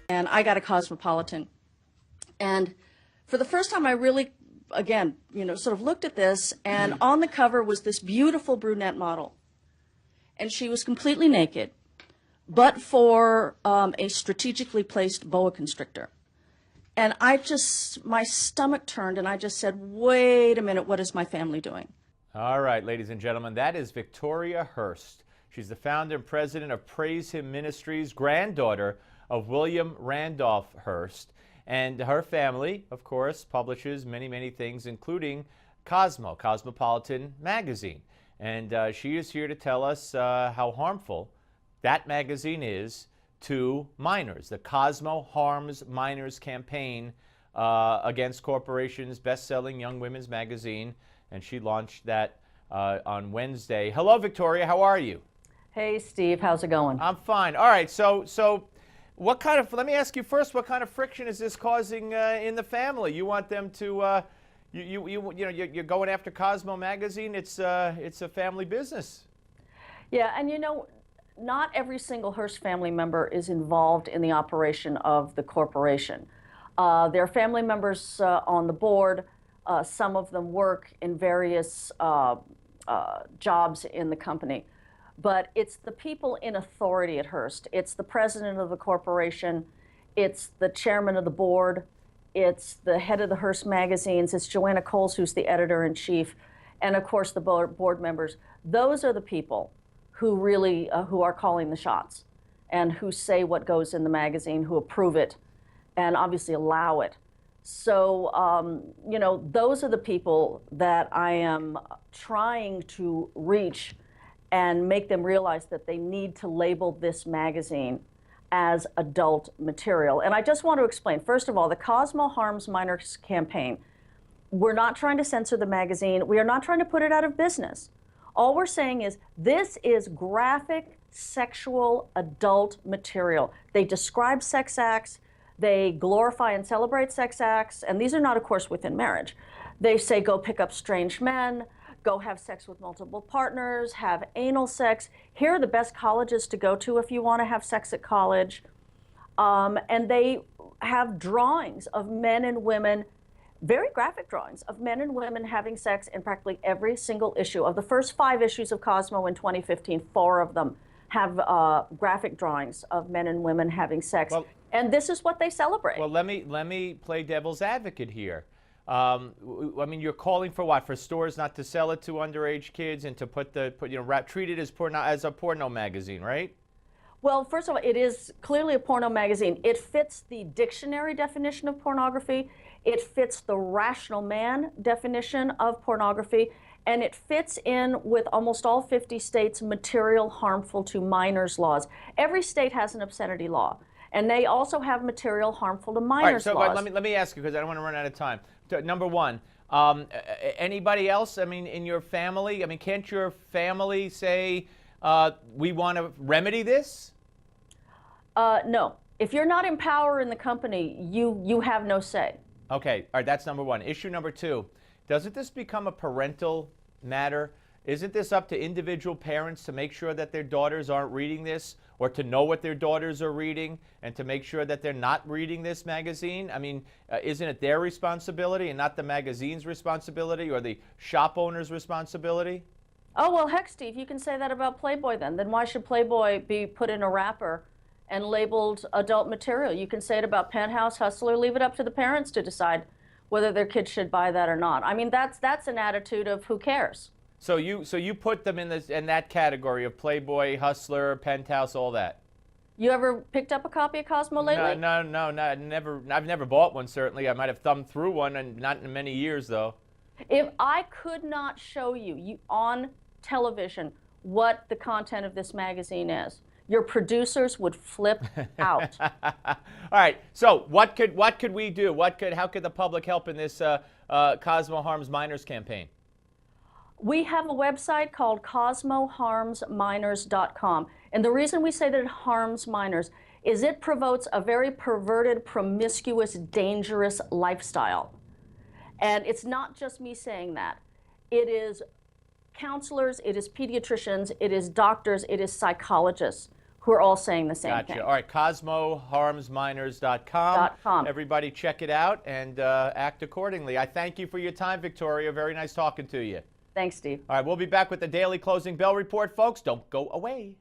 and I got a Cosmopolitan. And for the first time, I really, again, sort of looked at this, and on the cover was this beautiful brunette model. And she was completely naked, but for a strategically placed boa constrictor. And my stomach turned, and I just said, wait a minute, what is my family doing? All right, ladies and gentlemen, that is Victoria Hearst. She's the founder and president of Praise Him Ministries, granddaughter of William Randolph Hearst. And her family, of course, publishes many, many things, including Cosmo, Cosmopolitan magazine. And she is here to tell us how harmful that magazine is to minors. The Cosmo Harms Minors campaign against corporations, best-selling young women's magazine. And she launched that on Wednesday. Hello, Victoria. How are you? Hey, Steve. How's it going? I'm fine. All right. So what kind of, let me ask you first, what kind of friction is this causing in the family? You want them to, you're going after Cosmo magazine. It's a family business. Yeah, and not every single Hearst family member is involved in the operation of the corporation. There are family members on the board. Some of them work in various jobs in the company. But it's the people in authority at Hearst. It's the president of the corporation. It's the chairman of the board. It's the head of the Hearst magazines. It's Joanna Coles, who's the editor-in-chief. And, of course, the board members. Those are the people who really who are calling the shots and who say what goes in the magazine, who approve it, and obviously allow it. So, those are the people that I am trying to reach and make them realize that they need to label this magazine as adult material. And I just want to explain, first of all, the Cosmo Harms Minors campaign. We're not trying to censor the magazine. We are not trying to put it out of business. All we're saying is this is graphic, sexual, adult material. They describe sex acts. They glorify and celebrate sex acts. And these are not, of course, within marriage. They say go pick up strange men, go have sex with multiple partners, have anal sex. Here are the best colleges to go to if you want to have sex at college. And they have drawings of men and women, very graphic drawings of men and women having sex in practically every single issue. Of the first 5 issues of Cosmo in 2015, 4 of them have graphic drawings of men and women having sex. Well, and this is what they celebrate. Well, let me play devil's advocate here. I mean, you're calling for what? For stores not to sell it to underage kids and to treat it as a porno magazine, right? Well, first of all, it is clearly a porno magazine. It fits the dictionary definition of pornography. It fits the rational man definition of pornography. And it fits in with almost all 50 states' material harmful to minors laws. Every state has an obscenity law. And they also have material harmful to minors laws. All right, so let me ask you, because I don't want to run out of time. Number one, anybody else, I mean, in your family, I mean, can't your family say, we want to remedy this? No. If you're not in power in the company, you have no say. Okay, all right, that's number one. Issue number 2, doesn't this become a parental matter? Isn't this up to individual parents to make sure that their daughters aren't reading this, or to know what their daughters are reading, and to make sure that they're not reading this magazine? I mean, isn't it their responsibility and not the magazine's responsibility or the shop owner's responsibility? Oh, well, heck, Steve, you can say that about Playboy then. Then why should Playboy be put in a wrapper and labeled adult material? You can say it about Penthouse, Hustler, leave it up to the parents to decide whether their kids should buy that or not. I mean, that's an attitude of who cares. So you put them in that category of Playboy, Hustler, Penthouse, all that. You ever picked up a copy of Cosmo lately? No, never. I've never bought one, certainly. I might have thumbed through one, and not in many years, though. If I could not show you on television what the content of this magazine is, your producers would flip out. All right. So what could we do? How could the public help in this Cosmo Harms Minors campaign? We have a website called CosmoHarmsMinors.com. And the reason we say that it harms minors is it promotes a very perverted, promiscuous, dangerous lifestyle. And it's not just me saying that. It is counselors, it is pediatricians, it is doctors, it is psychologists who are all saying the same Gotcha. thing. All right, CosmoHarmsMiners.com. .com. Everybody check it out and act accordingly. I thank you for your time, Victoria. Very nice talking to you. Thanks, Steve. All right, we'll be back with the daily closing bell report, folks. Don't go away.